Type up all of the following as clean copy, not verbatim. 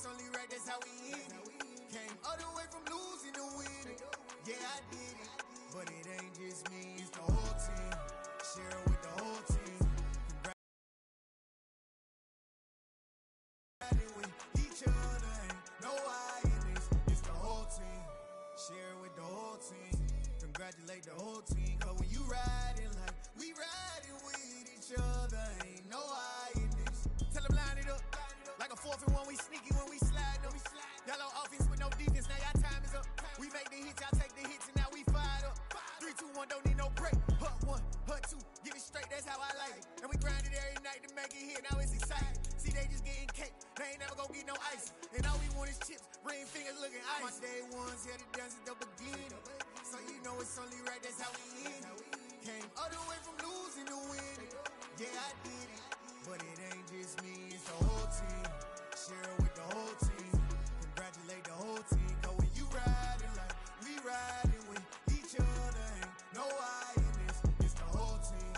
it's only right, that's how we end it. Came all the way from losing to winning. Yeah, I did it, but it ain't just me, it's the whole team. Share it with the whole team. Riding with each other, ain't no I in this. It's the whole team. Share it with the whole team. Congratulate the whole team. Cause when you riding like we riding with each other, ain't no I in this. Tell them line it up. Like a 4th and 1, we sneaky when we slide them. Y'all on offense with no defense, now y'all time is up. We make the hits, y'all take the hits, and now we fired up. 3, 2, 1, don't need no break. Hut 1, hut 2, give it straight, that's how I like it. And we grind it every night to make it hit, now it's exciting. See, they just getting cake, they ain't never gonna get no ice. And all we want is chips, ring fingers looking ice. My day ones here to dance at the beginning. So you know it's only right, that's how we end it. Came all the way from losing to winning. Yeah, I did it, but it ain't just me, it's the whole team. Share it with the whole team. Congratulate the whole team. Cause when you riding like we riding with each other, ain't no I in this. It's the whole team.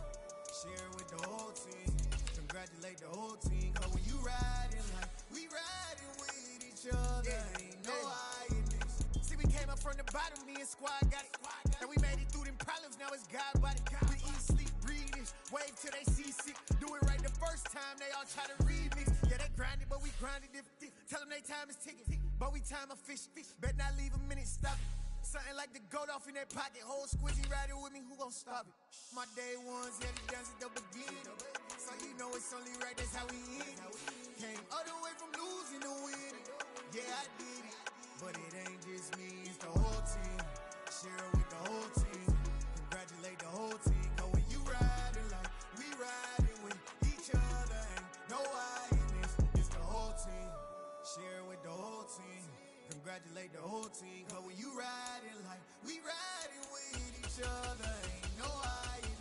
Share it with the whole team. Congratulate the whole team. Cause when you riding like we riding with each other, ain't no I in this. See, we came up from the bottom, me and squad got it. And we made it through them problems, now it's God body. We eat, sleep, breathe this, wave till they seasick. Do it right the first time, they all try to remix. Yeah, they grinded, but we grinded different. Tell them they time is ticking, but we time a fish. Bet not leave a minute, stop it. Something like the goat off in that pocket. Whole squizzy riding with me, who gon' stop it? My day ones here to dance at the beginning. So you know it's only right, that's how we end it. Came all the way from losing to winning. Yeah, I did it, but it ain't just me, it's the whole team. Share it with the whole team. Congratulate the whole team. Cause when you riding like we riding with each other, ain't no I in this. It's the whole team. Share it with the whole team. Congratulate the whole team. Cause when you riding like we riding with each other, ain't no I in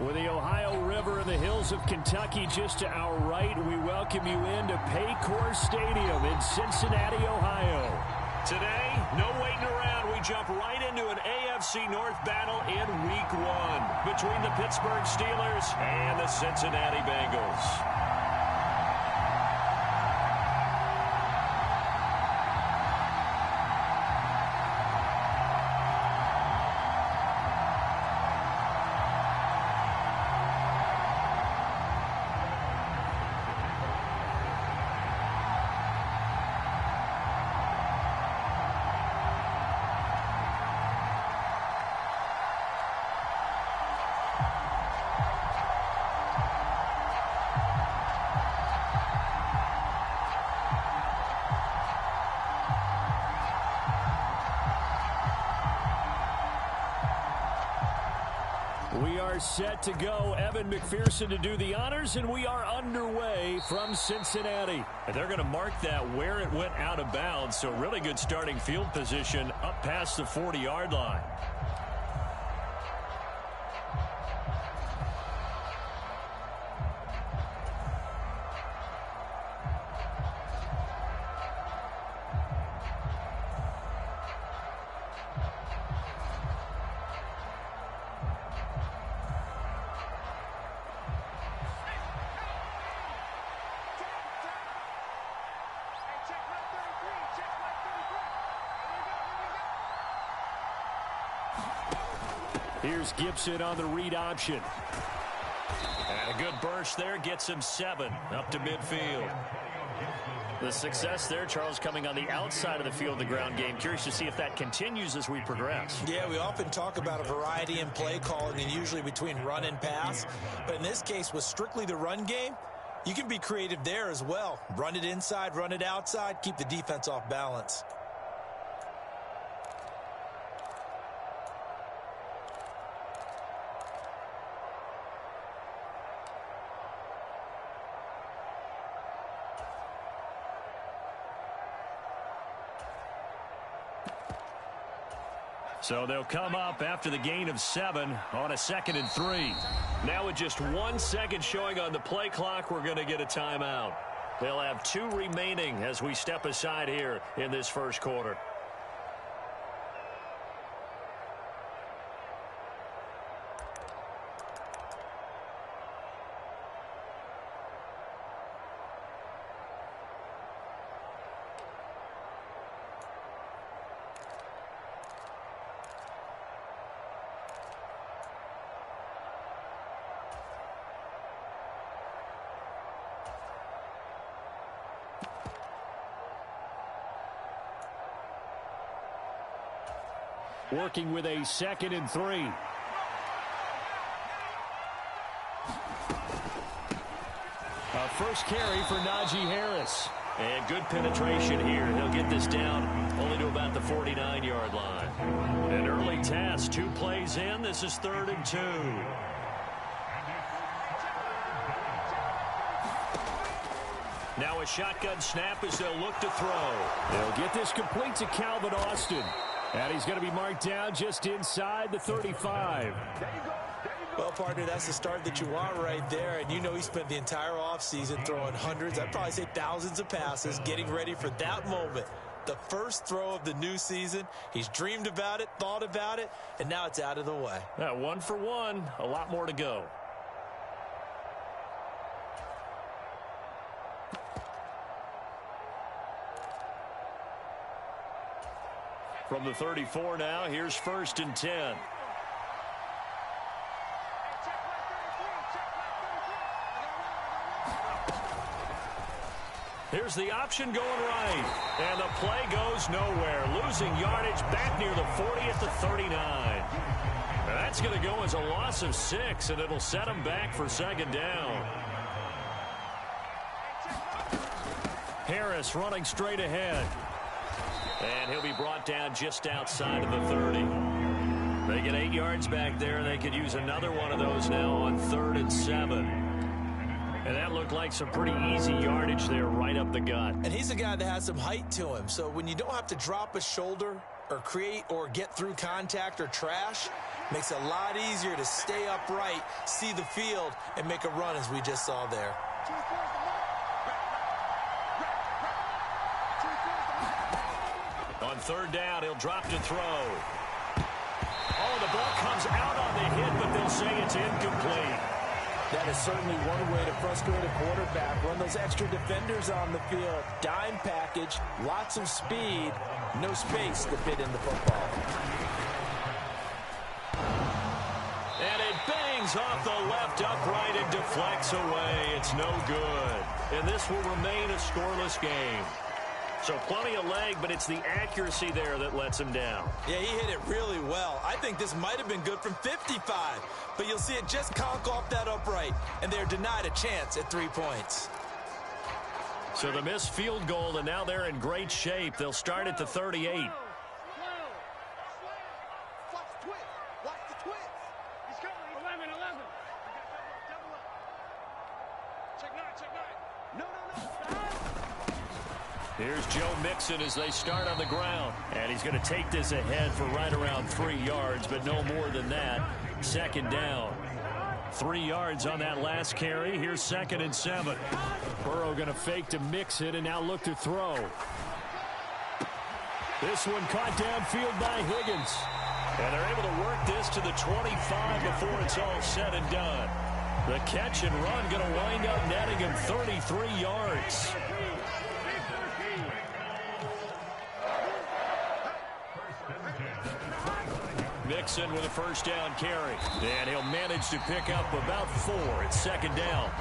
With the Ohio River and the hills of Kentucky just to our right, we welcome you into Paycor Stadium in Cincinnati, Ohio. Today, no waiting around. We jump right into an AFC North battle in Week 1 between the Pittsburgh Steelers and the Cincinnati Bengals. We are set to go. Evan McPherson to do the honors, and we are underway from Cincinnati. And they're going to mark that where it went out of bounds, so really good starting field position up past the 40-yard line. Here's Gibson on the read option. And a good burst there gets him 7 up to midfield. The success there, Charles, coming on the outside of the field, the ground game. Curious to see if that continues as we progress. Yeah, we often talk about a variety in play calling and usually between run and pass. But in this case, with strictly the run game, you can be creative there as well. Run it inside, run it outside, keep the defense off balance. So they'll come up after the gain of 7 on a 2nd and 3. Now with just 1 second showing on the play clock, we're going to get a timeout. They'll have 2 remaining as we step aside here in this first quarter. Working with a 2nd and 3. A first carry for Najee Harris. And good penetration here. He'll get this down only to about the 49-yard line. An early task, 2 plays in. This is 3rd and 2. Now a shotgun snap as they'll look to throw. They'll get this complete to Calvin Austin. And he's going to be marked down just inside the 35. Well, partner, that's the start that you want right there. And you know he spent the entire offseason throwing hundreds, I'd probably say thousands of passes, getting ready for that moment. The first throw of the new season. He's dreamed about it, thought about it, and now it's out of the way. 1 for 1, a lot more to go. From the 34 now, here's 1st and 10. Here's the option going right. And the play goes nowhere. Losing yardage back near the 40 at the 39. That's going to go as a loss of 6, and it'll set him back for 2nd down. Harris running straight ahead. And he'll be brought down just outside of the 30. They get 8 yards back there, and they could use another one of those now on 3rd and 7. And that looked like some pretty easy yardage there right up the gut. And he's a guy that has some height to him. So when you don't have to drop a shoulder or create or get through contact or trash, makes it a lot easier to stay upright, see the field, and make a run as we just saw there. On third down, he'll drop to throw. Oh, the ball comes out on the hit, but they'll say it's incomplete. That is certainly one way to frustrate a quarterback. Run those extra defenders on the field. Dime package, lots of speed, no space to fit in the football. And it bangs off the left upright and deflects away. It's no good. And this will remain a scoreless game. So plenty of leg, but it's the accuracy there that lets him down. Yeah, he hit it really well. I think this might have been good from 55, but you'll see it just conk off that upright, and they're denied a chance at 3 points. So the missed field goal, and now they're in great shape. They'll start at the 38. Here's Joe Mixon as they start on the ground. And he's going to take this ahead for right around 3 yards, but no more than that. Second down. 3 yards on that last carry. Here's 2nd and 7. Burrow going to fake to Mixon and now look to throw. This one caught downfield by Higgins. And they're able to work this to the 25 before it's all said and done. The catch and run going to wind up netting him 33 yards. Mixon with a first down carry. And he'll manage to pick up about 4. It's 2nd down.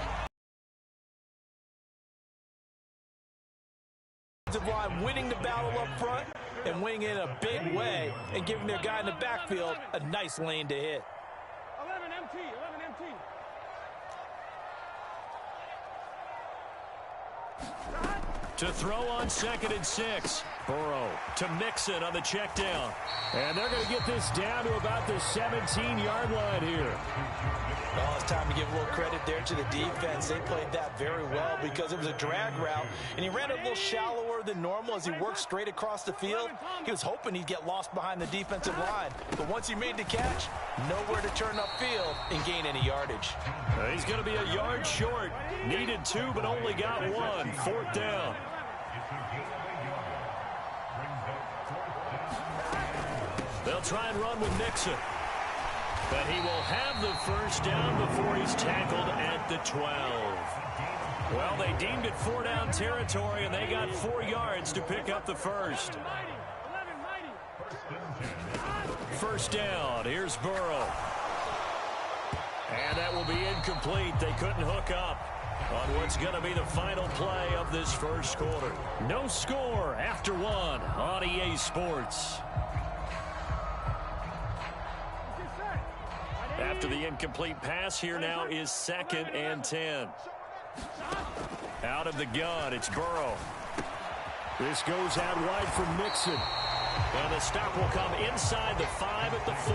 Line winning the battle up front and winning in a big way and giving their guy in the backfield a nice lane to hit. 11 MT, 11 MT. To throw on 2nd and 6. Burrow to Mixon on the check down. And they're going to get this down to about the 17-yard line here. Well, it's time to give a little credit there to the defense. They played that very well because it was a drag route, and he ran it a little shallower than normal as he worked straight across the field. He was hoping he'd get lost behind the defensive line, but once he made the catch, nowhere to turn upfield and gain any yardage. He's going to be a yard short. Needed 2, but only got 1. 4th down. They'll try and run with Mixon. But he will have the first down before he's tackled at the 12. Well, they deemed it 4-down territory, and they got 4 yards to pick up the first. First down. Here's Burrow. And that will be incomplete. They couldn't hook up on what's going to be the final play of this first quarter. No score after 1 on EA Sports. After the incomplete pass, here now is 2nd and 10. Out of the gun, it's Burrow. This goes out wide for Mixon. And the stop will come inside the 5 at the 4.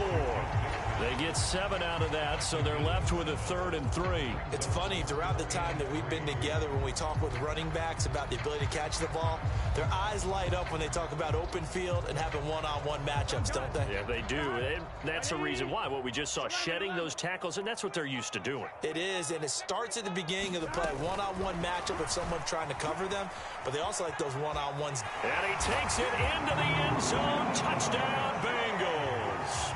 They get 7 out of that, so they're left with a 3rd and 3. It's funny, throughout the time that we've been together, when we talk with running backs about the ability to catch the ball, their eyes light up when they talk about open field and having one-on-one matchups, don't they? Yeah, they do. And that's the reason why. What we just saw, shedding those tackles, and that's what they're used to doing. It is, and it starts at the beginning of the play. One-on-one matchup of someone trying to cover them, but they also like those one-on-ones. And he takes it into the end zone. Touchdown, Bengals.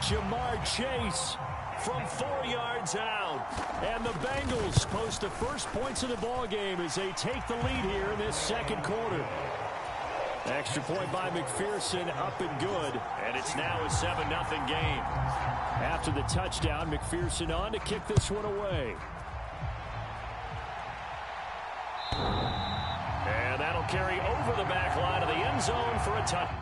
Jamar Chase from 4 yards out. And the Bengals post the first points of the ball game as they take the lead here in this second quarter. Extra point by McPherson, up and good. And it's now a 7-0 game. After the touchdown, McPherson on to kick this one away. And that'll carry over the back line of the end zone for a touchdown.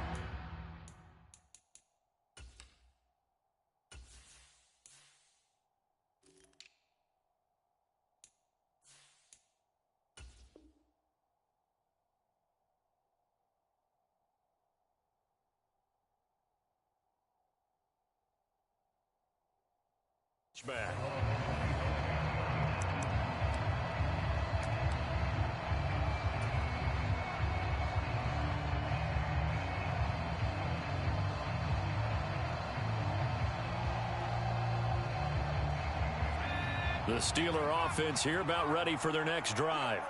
Back. The Steeler offense here about ready for their next drive.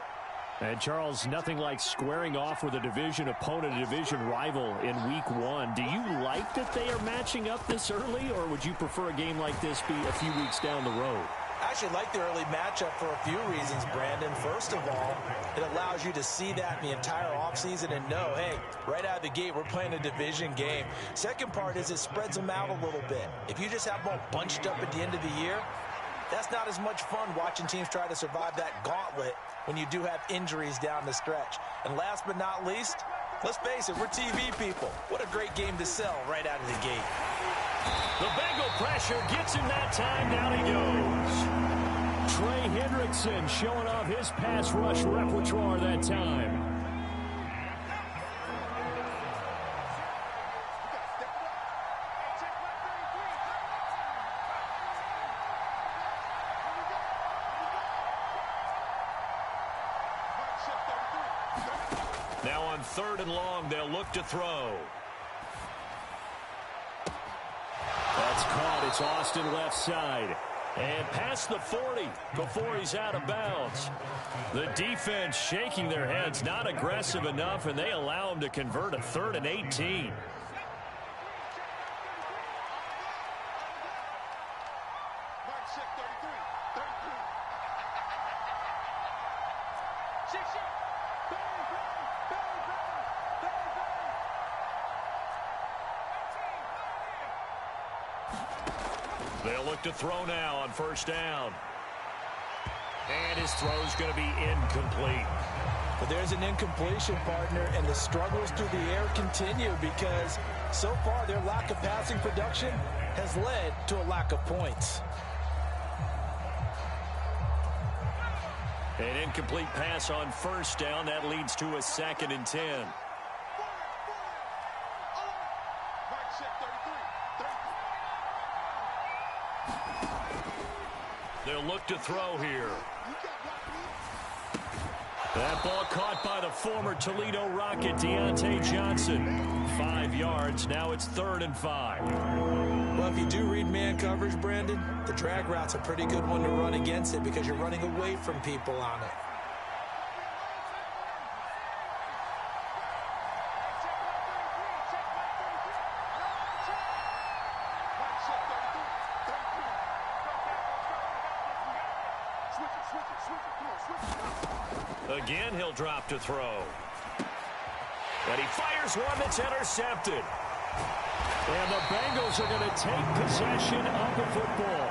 And, Charles, nothing like squaring off with a division opponent, a division rival in Week 1. Do you like that they are matching up this early, or would you prefer a game like this be a few weeks down the road? I actually like the early matchup for a few reasons, Brandon. First of all, it allows you to see that in the entire offseason and know, hey, right out of the gate, we're playing a division game. Second part is it spreads them out a little bit. If you just have them all bunched up at the end of the year, that's not as much fun watching teams try to survive that gauntlet when you do have injuries down the stretch. And last but not least, let's face it, we're TV people. What a great game to sell right out of the gate. The Bengal pressure gets him that time. Down he goes. Trey Hendrickson showing off his pass rush repertoire that time. Now on 3rd and long, they'll look to throw. That's caught. It's Austin left side. And past the 40 before he's out of bounds. The defense shaking their heads, not aggressive enough, and they allow him to convert a 3rd and 18. They'll look to throw now on 1st down. And his throw's going to be incomplete. But there's an incompletion, partner, and the struggles through the air continue because so far their lack of passing production has led to a lack of points. An incomplete pass on 1st down. That leads to a 2nd and 10. They'll look to throw here. That ball caught by the former Toledo Rocket, Deontay Johnson. 5 yards. Now it's 3rd and 5. Well, if you do read man coverage, Brandon, the drag route's a pretty good one to run against it because you're running away from people on it. Again, he'll drop to throw. And he fires one that's intercepted. And the Bengals are going to take possession of the football.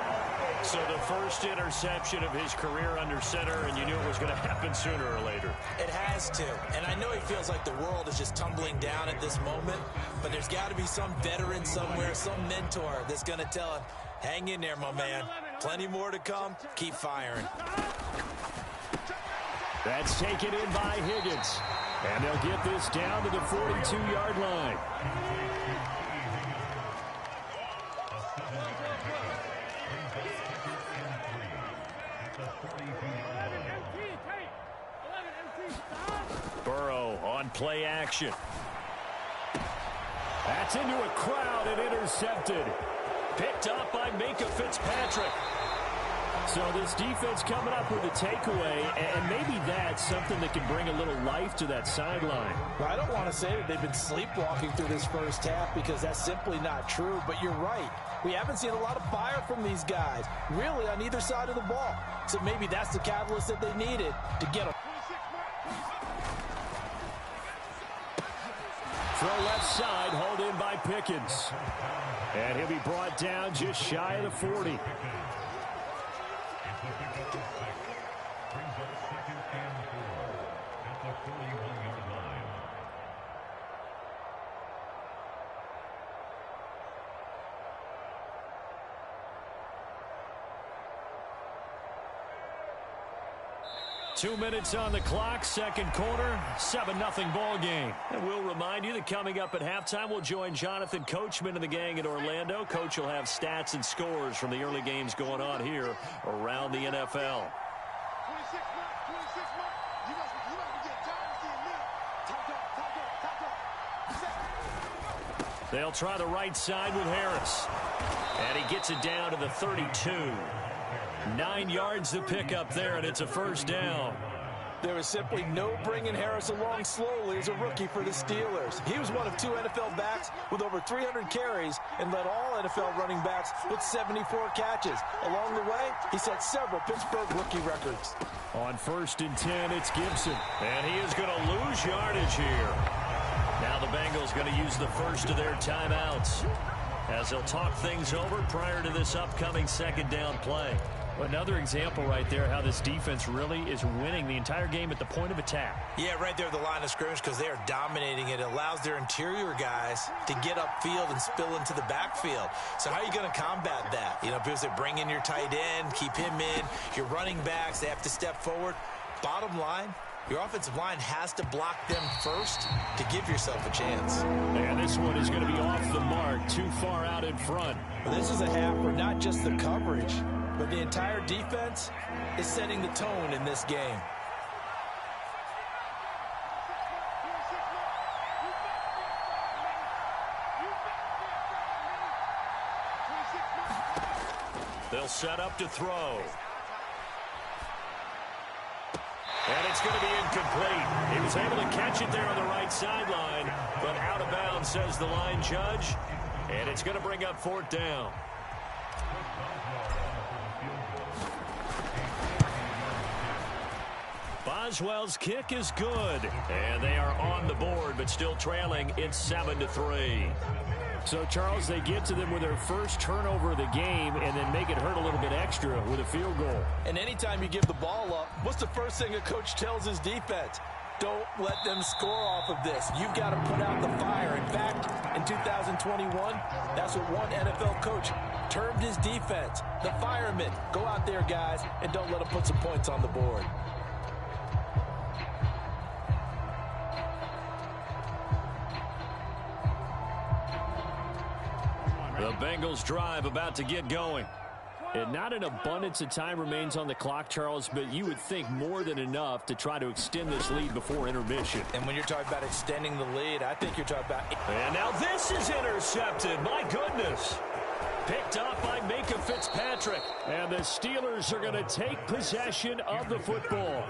So the first interception of his career under center, and you knew it was going to happen sooner or later. It has to. And I know he feels like the world is just tumbling down at this moment, but there's got to be some veteran somewhere, some mentor that's going to tell him, hang in there, my man. Plenty more to come. Keep firing. That's taken in by Higgins. And they'll get this down to the 42-yard line. Burrow on play action. That's into a crowd and intercepted. Picked up by Minkah Fitzpatrick. So this defense coming up with a takeaway, and maybe that's something that can bring a little life to that sideline. Well, I don't want to say that they've been sleepwalking through this first half because that's simply not true, but you're right. We haven't seen a lot of fire from these guys, really on either side of the ball. So maybe that's the catalyst that they needed to get them. Throw left side, hauled in by Pickens. And he'll be brought down just shy of the 40. Two minutes on the clock, second quarter, 7-0 ball game. And we'll remind you that coming up at halftime, we'll join Jonathan Coachman and the gang in Orlando. Coach will have stats and scores from the early games going on here around the NFL. They'll try the right side with Harris. And he gets it down to the 32. 9 yards to pick up there, and it's a first down. There was simply no bringing Harris along slowly as a rookie for the Steelers. He was one of 2 NFL backs with over 300 carries and led all NFL running backs with 74 catches. Along the way, he set several Pittsburgh rookie records. On 1st and 10, it's Gibson. And he is going to lose yardage here. Now the Bengals going to use the first of their timeouts as they'll talk things over prior to this upcoming second down play. Another example right there how this defense really is winning the entire game at the point of attack. Yeah, right there at the line of scrimmage because they are dominating it. It allows their interior guys to get upfield and spill into the backfield. So how are you going to combat that? You know, because they bring in your tight end, keep him in. Your running backs, they have to step forward. Bottom line, your offensive line has to block them first to give yourself a chance. And this one is going to be off the mark, too far out in front. This is a half where not just the coverage, but the entire defense is setting the tone in this game. They'll set up to throw. And it's going to be incomplete. He was able to catch it there on the right sideline, but out of bounds, says the line judge. And it's going to bring up 4th down. Boswell's kick is good. And they are on the board, but still trailing. It's 7-3. So, Charles, they get to them with their first turnover of the game and then make it hurt a little bit extra with a field goal. And anytime you give the ball up, what's the first thing a coach tells his defense? Don't let them score off of this. You've got to put out the fire. In fact, in 2021, that's what one NFL coach termed his defense. The firemen. Go out there, guys, and don't let them put some points on the board. The Bengals drive about to get going. And not an abundance of time remains on the clock, Charles, but you would think more than enough to try to extend this lead before intermission. And when you're talking about extending the lead, I think you're talking about... And now this is intercepted. My goodness. Picked up by Minkah Fitzpatrick. And the Steelers are going to take possession of the football.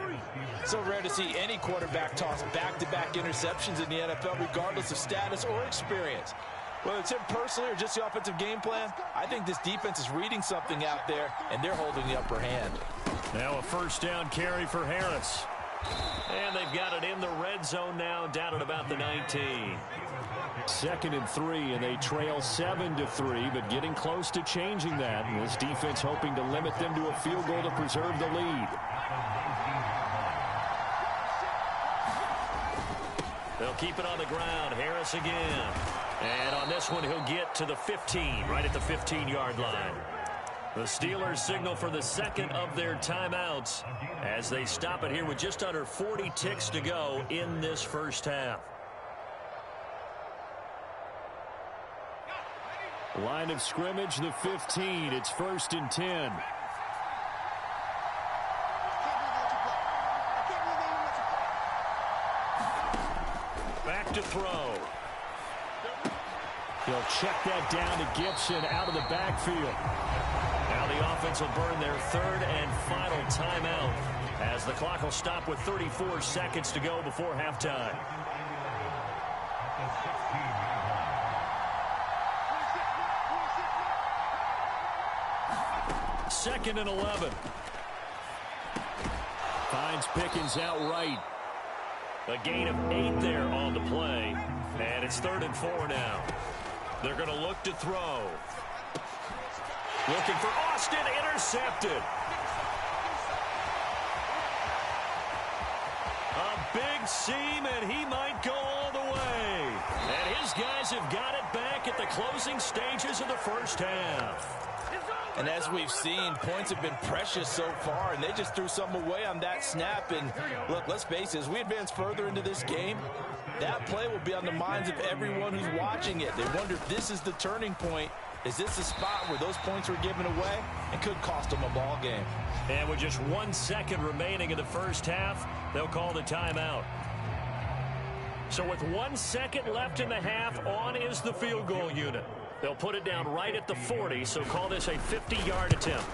So rare to see any quarterback toss back-to-back interceptions in the NFL, regardless of status or experience. Whether it's him personally or just the offensive game plan, I think this defense is reading something out there, and they're holding the upper hand. Now a first down carry for Harris. And they've got it in the red zone now, down at about the 19. 2nd and 3, and they trail 7-3, but getting close to changing that. And this defense hoping to limit them to a field goal to preserve the lead. They'll keep it on the ground. Harris again. And on this one, he'll get to the 15, right at the 15-yard line. The Steelers signal for the second of their timeouts as they stop it here with just under 40 ticks to go in this first half. Line of scrimmage, the 15. It's 1st and 10. Back to throw. He'll check that down to Gibson out of the backfield. Now the offense will burn their 3rd and final timeout as the clock will stop with 34 seconds to go before halftime. Second and 11. Finds Pickens outright. A gain of 8 there on the play. And it's 3rd and 4 now. They're going to look to throw. Looking for Austin, intercepted. A big seam, and he might go all the way. And his guys have got it back at the closing stages of the first half. And as we've seen, points have been precious so far, and they just threw some away on that snap. And look, let's face it, as we advance further into this game, that play will be on the minds of everyone who's watching it. They wonder if this is the turning point. Is this a spot where those points were given away and could cost them a ball game? And with just 1 second remaining in the first half, they'll call the timeout. So with 1 second left in the half, on is the field goal unit. They'll put it down right at the 40, so call this a 50-yard attempt.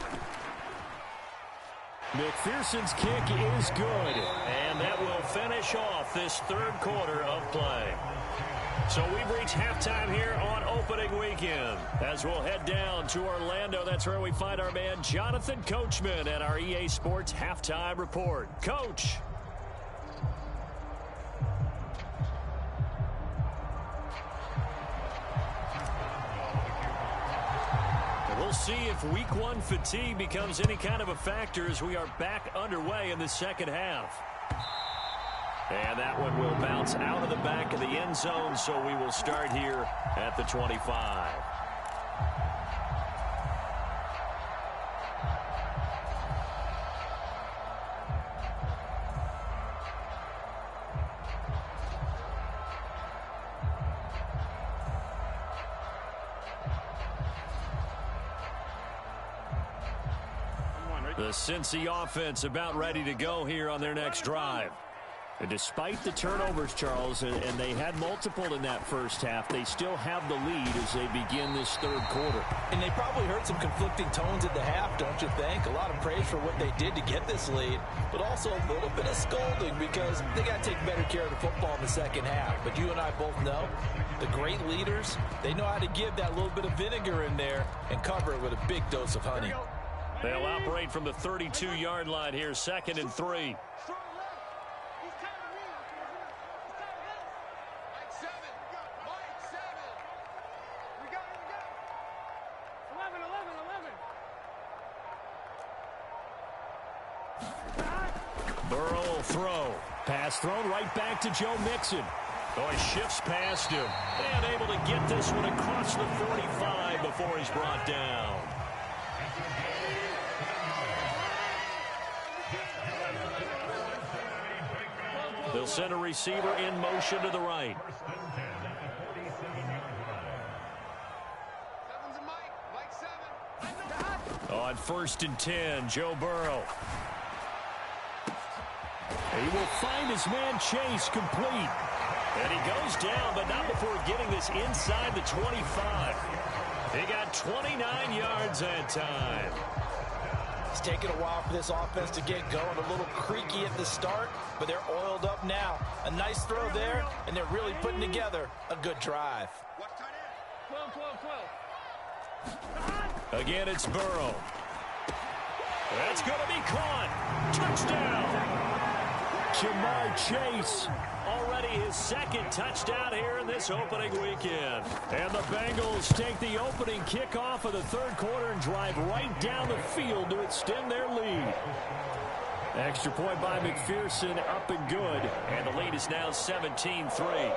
McPherson's kick is good, and that will finish off this third quarter of play. So we've reached halftime here on opening weekend. As we'll head down to Orlando, that's where we find our man Jonathan Coachman at our EA Sports Halftime Report. Coach. We'll see if week one fatigue becomes any kind of a factor as we are back underway in the second half. And that one will bounce out of the back of the end zone, so we will start here at the 25. The Cincy offense about ready to go here on their next drive. And despite the turnovers, Charles, and they had multiple in that first half, they still have the lead as they begin this third quarter. And they probably heard some conflicting tones at the half, don't you think? A lot of praise for what they did to get this lead, but also a little bit of scolding because they got to take better care of the football in the second half. But you and I both know the great leaders, they know how to give that little bit of vinegar in there and cover it with a big dose of honey. They'll operate from the 32-yard line here, 2nd and 3. Burrow will throw. Pass thrown right back to Joe Mixon. Oh, he shifts past him. And able to get this one across the 45 before he's brought down. They'll send a receiver in motion to the right. On 1st and 10, Joe Burrow. He will find his man Chase complete. And he goes down, but not before getting this inside the 25. He got 29 yards that time. It's taken a while for this offense to get going. A little creaky at the start, but they're oiled up now. A nice throw there, and they're really putting together a good drive. 12. Again, it's Burrow. That's going to be caught. Touchdown. Jamar Chase, already his 2nd touchdown here in this opening weekend. And the Bengals take the opening kickoff of the third quarter and drive right down the field to extend their lead. Extra point by McPherson, up and good. And the lead is now 17-3.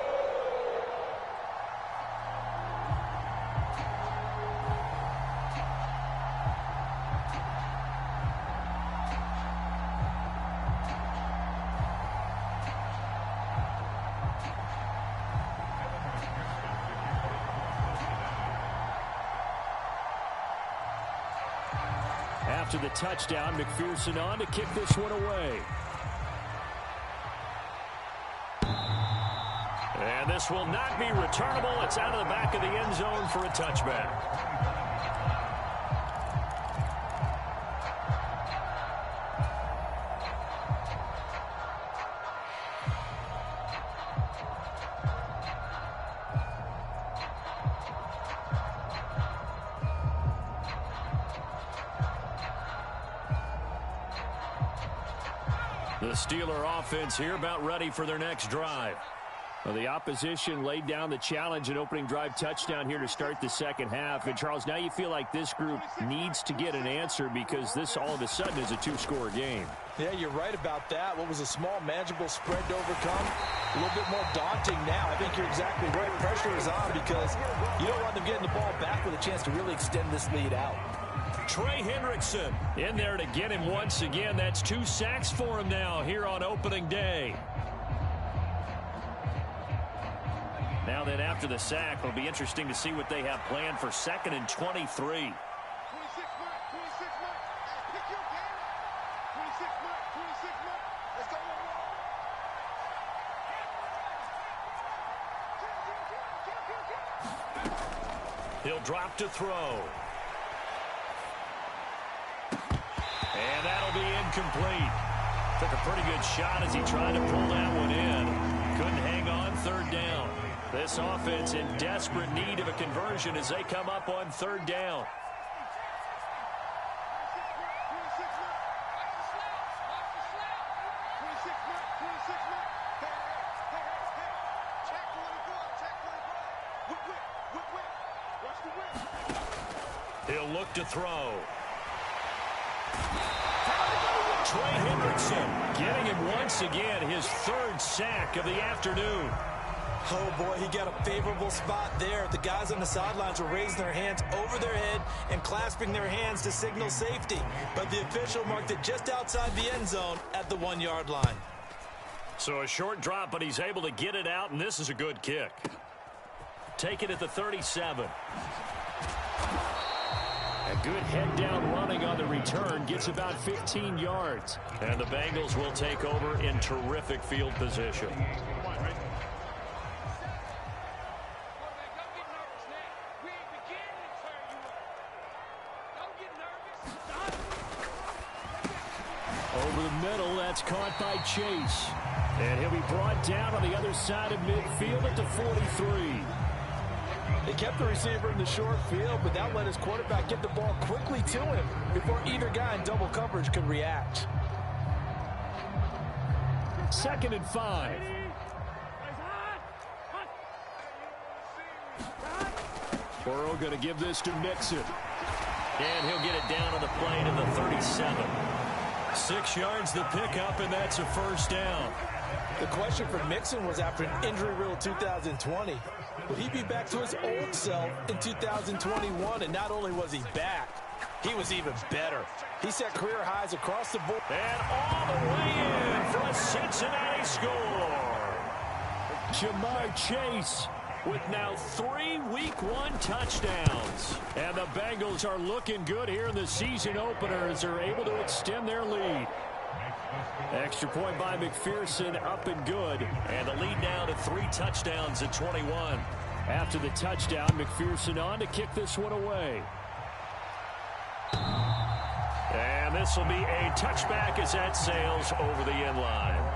After the touchdown, McPherson on to kick this one away. And this will not be returnable. It's out of the back of the end zone for a touchback. The Steeler offense here about ready for their next drive. Well, the opposition laid down the challenge and opening drive touchdown here to start the second half. And, Charles, now you feel like this group needs to get an answer because this all of a sudden is a two-score game. Yeah, you're right about that. What was a small, manageable spread to overcome, a little bit more daunting now. I think you're exactly right. Pressure is on because you don't want them getting the ball back with a chance to really extend this lead out. Trey Hendrickson in there to get him once again. That's 2 sacks for him now here on opening day. Now then, after the sack, it'll be interesting to see what they have planned for 2nd and 23. He'll drop to throw. And that'll be incomplete. Took a pretty good shot as he tried to pull that one in. Couldn't hang on third down. This offense in desperate need of a conversion as they come up on third down. He'll look to throw. Trey Hendrickson getting him once again, his third sack of the afternoon. Oh, boy, he got a favorable spot there. The guys on the sidelines were raising their hands over their head and clasping their hands to signal safety. But the official marked it just outside the end zone at the 1-yard line. So a short drop, but he's able to get it out, and this is a good kick. Take it at the 37. A good head-down running on the return. Gets about 15 yards. And the Bengals will take over in terrific field position. Over the middle, that's caught by Chase. And he'll be brought down on the other side of midfield at the 43. They kept the receiver in the short field, but that let his quarterback get the ball quickly to him before either guy in double coverage could react. 2nd and 5. Burrow going to give this to Mixon. And he'll get it down on the play to the 37. 6 yards the pickup, and that's a first down. The question for Mixon was after an injury-riddled 2020. Will he be back to his old self in 2021? And not only was he back, he was even better. He set career highs across the board. And all the way in for a Cincinnati score. Ja'Marr Chase with now 3 Week 1 touchdowns. And the Bengals are looking good here in the season opener as they're able to extend their lead. Extra point by McPherson, up and good. And the lead now to 3 touchdowns at 21. After the touchdown, McPherson on to kick this one away. And this will be a touchback as that sails over the end line.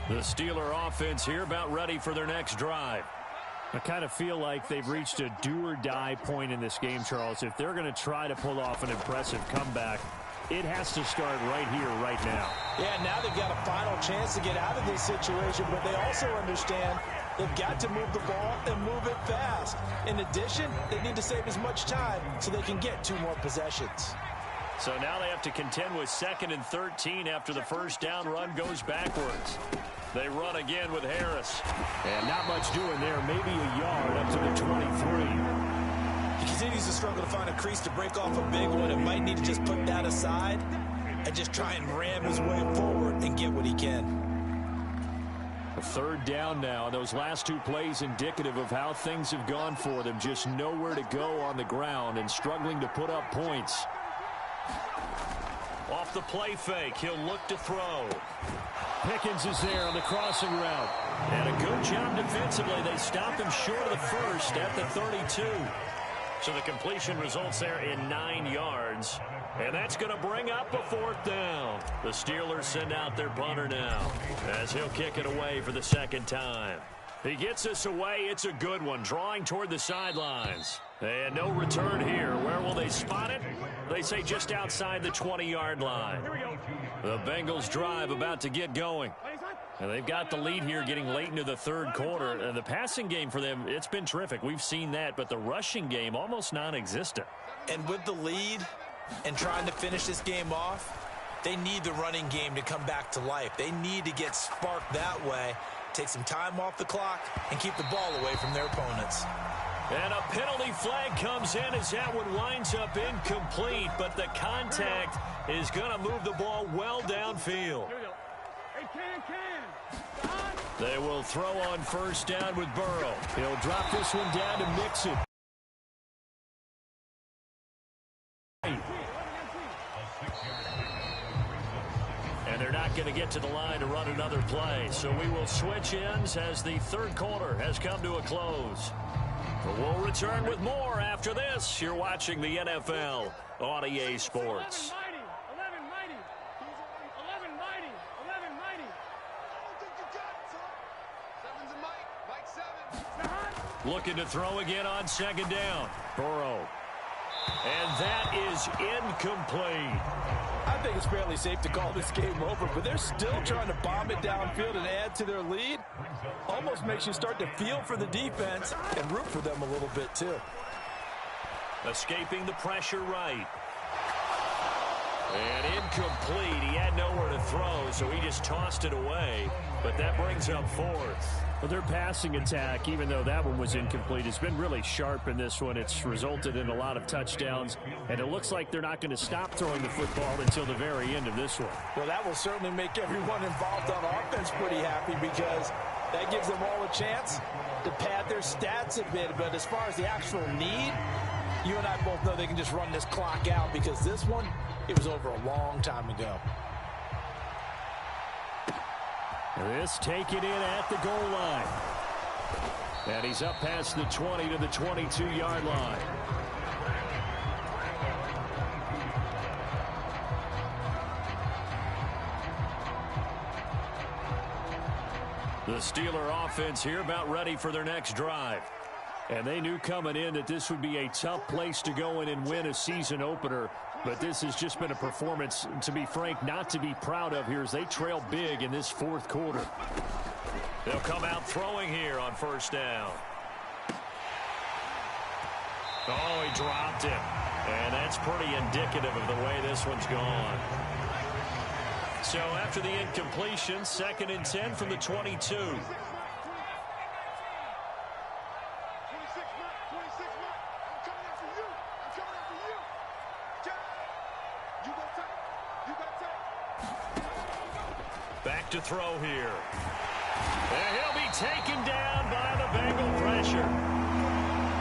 The Steeler offense here about ready for their next drive. I kind of feel like they've reached a do-or-die point in this game, Charles. If they're going to try to pull off an impressive comeback, it has to start right here, right now. Yeah, now they've got a final chance to get out of this situation, but they also understand they've got to move the ball and move it fast. In addition, they need to save as much time so they can get 2 more possessions. So now they have to contend with 2nd and 13 after the first down run goes backwards. They run again with Harris. And not much doing there, maybe a yard up to the 23. He continues to struggle to find a crease to break off a big one. It might need to just put that aside and just try and ram his way forward and get what he can. A 3rd down now. Those last 2 plays indicative of how things have gone for them. Just nowhere to go on the ground and struggling to put up points. Off the play fake, he'll look to throw. Pickens is there on the crossing route. And a good job defensively. They stop him short of the first at the 32. So the completion results there in 9 yards. And that's going to bring up a 4th down. The Steelers send out their punter now as he'll kick it away for the 2nd time. He gets us away. It's a good one, drawing toward the sidelines. And no return here. Where will they spot it? They say just outside the 20-yard line. The Bengals drive about to get going. And they've got the lead here getting late into the 3rd quarter. And the passing game for them, it's been terrific. We've seen that. But the rushing game, almost non-existent. And with the lead and trying to finish this game off, they need the running game to come back to life. They need to get sparked that way, take some time off the clock, and keep the ball away from their opponents. And a penalty flag comes in as that one winds up incomplete, but the contact is going to move the ball well downfield. They will throw on 1st down with Burrow. He'll drop this one down to Mixon. And they're not going to get to the line to run another play. So we will switch ends as the 3rd quarter has come to a close. But we'll return with more after this. You're watching the NFL on EA Sports. Looking to throw again on second down. Burrow. And that is incomplete. I think it's fairly safe to call this game over, but they're still trying to bomb it downfield and add to their lead. Almost makes you start to feel for the defense and root for them a little bit too. Escaping the pressure right. And incomplete. He had nowhere to throw, so he just tossed it away. But that brings up fourth. Well, their passing attack, even though that one was incomplete, has been really sharp in this one. It's resulted in a lot of touchdowns, and it looks like they're not going to stop throwing the football until the very end of this one. Well, that will certainly make everyone involved on offense pretty happy because that gives them all a chance to pad their stats a bit. But as far as the actual need, you and I both know they can just run this clock out because this one, it was over a long time ago. This taken in at the goal line. And he's up past the 20 to the 22-yard line. The Steeler offense here about ready for their next drive. And they knew coming in that this would be a tough place to go in and win a season opener. But this has just been a performance, to be frank, not to be proud of here as they trail big in this fourth quarter. They'll come out throwing here on first down. Oh, he dropped him. And that's pretty indicative of the way this one's gone. So after the incompletion, 2nd and 10 from the 22. Back to throw here. And he'll be taken down by the Bengal pressure.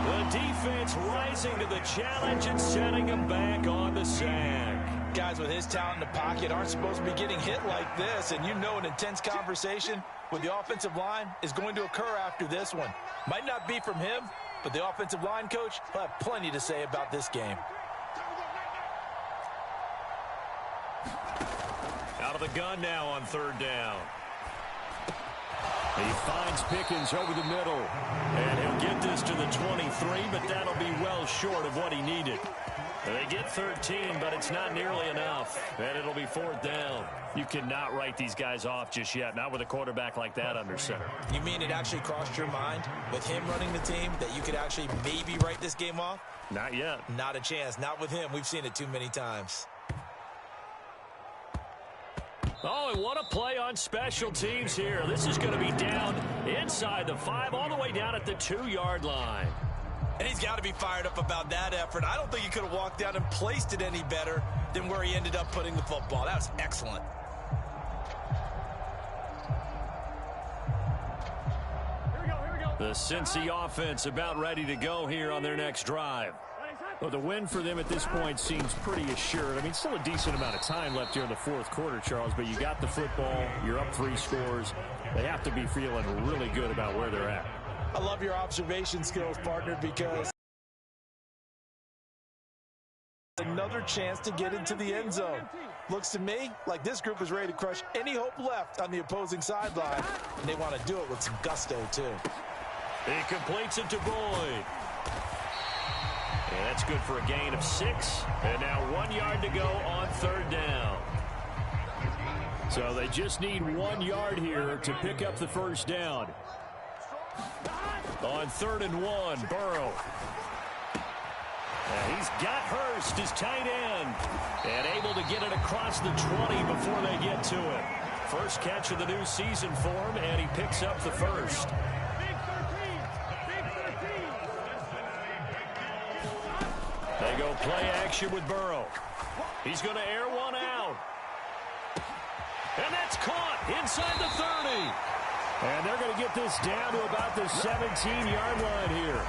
The defense rising to the challenge and setting him back on the sack. Guys with his talent in the pocket aren't supposed to be getting hit like this, and you know an intense conversation with the offensive line is going to occur after this one. Might not be from him, but the offensive line coach will have plenty to say about this game. Out of the gun now on 3rd down. He finds Pickens over the middle. And he'll get this to the 23, but that'll be well short of what he needed. They get 13, but it's not nearly enough. And it'll be 4th down. You cannot write these guys off just yet, not with a quarterback like that under center. You mean it actually crossed your mind with him running the team that you could actually maybe write this game off? Not yet. Not a chance. Not with him. We've seen it too many times. Oh, and what a play on special teams here. This is going to be down inside the 5, all the way down at the 2-yard line. And he's got to be fired up about that effort. I don't think he could have walked down and placed it any better than where he ended up putting the football. That was excellent. The Cincy offense about ready to go here on their next drive. Well, the win for them at this point seems pretty assured. I mean, still a decent amount of time left here in the fourth quarter, Charles, but you got the football, you're up 3 scores. They have to be feeling really good about where they're at. I love your observation skills, partner, because another chance to get into the end zone. Looks to me like this group is ready to crush any hope left on the opposing sideline, and they want to do it with some gusto, too. He completes it to Boyd. And that's good for a gain of 6. And now 1 yard to go on 3rd down. So they just need 1 yard here to pick up the first down. On 3rd and 1, Burrow. And he's got Hurst, his tight end. And able to get it across the 20 before they get to it. First catch of the new season for him, and he picks up the first. They go play action with Burrow. He's going to air one out. And that's caught inside the 30. And they're going to get this down to about the 17-yard line here.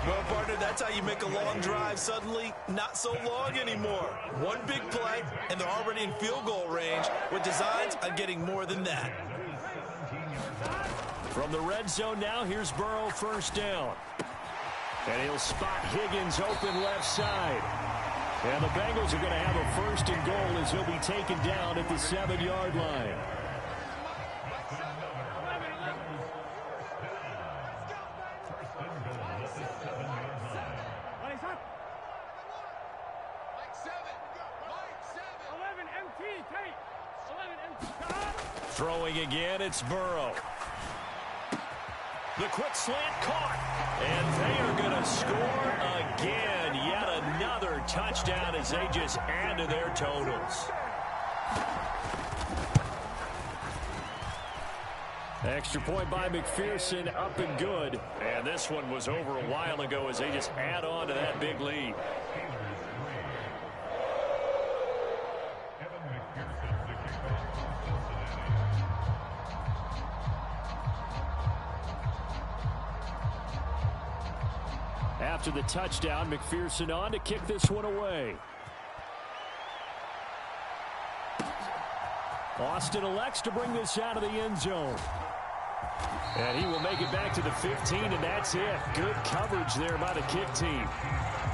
Well, partner, that's how you make a long drive suddenly not so long anymore. One big play, and they're already in field goal range with designs on getting more than that. From the red zone now, here's Burrow, first down. And he'll spot Higgins open left side. And the Bengals are going to have a 1st and goal as he'll be taken down at the 7-yard line. Throwing again, it's Burrow. The quick slant caught. And they are going to score again. Yet another touchdown as they just add to their totals. Extra point by McPherson, up and good. And this one was over a while ago as they just add on to that big lead. After the touchdown, McPherson on to kick this one away. Austin elects to bring this out of the end zone. And he will make it back to the 15, and that's it. Good coverage there by the kick team.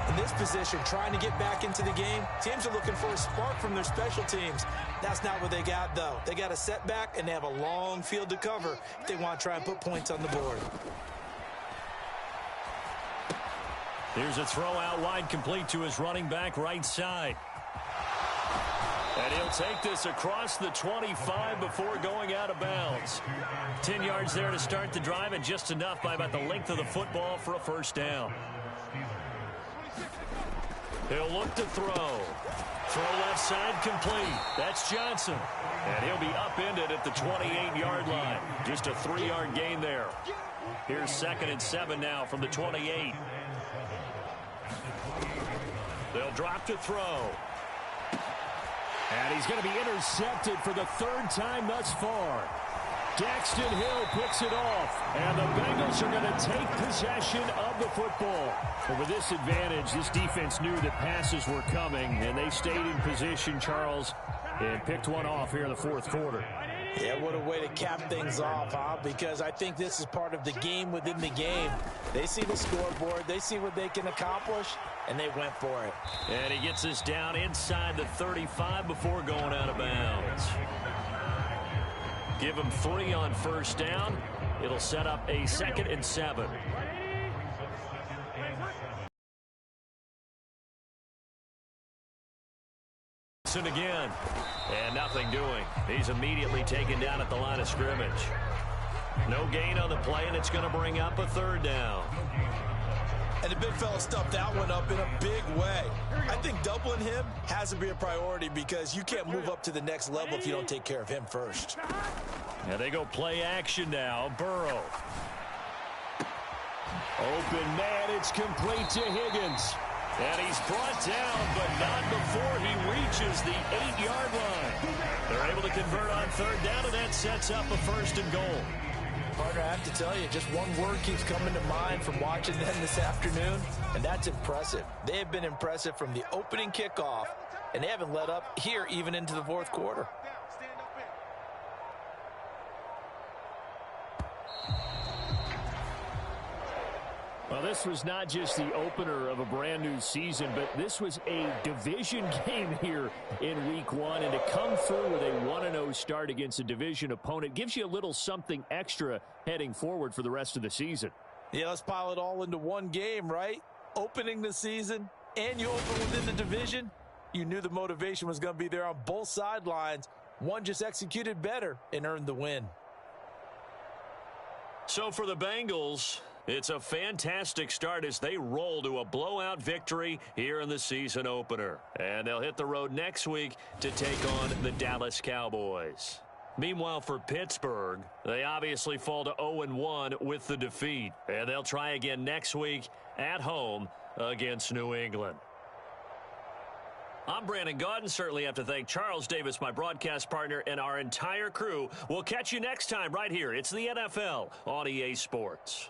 In this position, trying to get back into the game, teams are looking for a spark from their special teams. That's not what they got, though. They got a setback, and they have a long field to cover if they want to try and put points on the board. Here's a throw out wide, complete to his running back right side. And he'll take this across the 25 before going out of bounds. 10 yards there to start the drive, and just enough by about the length of the football for a 1st down. He'll look to throw. Throw left side complete. That's Johnson. And he'll be upended at the 28-yard line. Just a 3-yard gain there. Here's 2nd and 7 now from the 28. They'll drop to throw. And he's going to be intercepted for the 3rd time thus far. Daxton Hill picks it off. And the Bengals are going to take possession of the football. But with this advantage, this defense knew that passes were coming, and they stayed in position, Charles, and picked one off here in the 4th quarter. Yeah, what a way to cap things off, huh? Because I think this is part of the game within the game. They see the scoreboard, they see what they can accomplish, and they went for it. And he gets this down inside the 35 before going out of bounds. Give him 3 on 1st down. It'll set up a 2nd and 7. Again, and nothing doing. He's immediately taken down at the line of scrimmage. No gain on the play, and it's going to bring up a 3rd down. And the big fella stuffed that one up in a big way. I think doubling him has to be a priority because you can't move up to the next level if you don't take care of him first. And they go play action now. Burrow. Open man, it's complete to Higgins. And he's brought down, but not before he reaches the 8-yard line. They're able to convert on 3rd down, and that sets up a 1st and goal. Partner, I have to tell you, just one word keeps coming to mind from watching them this afternoon, and that's impressive. They have been impressive from the opening kickoff, and they haven't let up here even into the 4th quarter. Well, this was not just the opener of a brand new season, but this was a division game here in week 1. And to come through with a 1-0 start against a division opponent gives you a little something extra heading forward for the rest of the season. Yeah, let's pile it all into one game, right? Opening the season, and you open within the division. You knew the motivation was going to be there on both sidelines. One just executed better and earned the win. So for the Bengals, it's a fantastic start as they roll to a blowout victory here in the season opener. And they'll hit the road next week to take on the Dallas Cowboys. Meanwhile, for Pittsburgh, they obviously fall to 0-1 with the defeat. And they'll try again next week at home against New England. I'm Brandon Gaudin. Certainly have to thank Charles Davis, my broadcast partner, and our entire crew. We'll catch you next time right here. It's the NFL on EA Sports.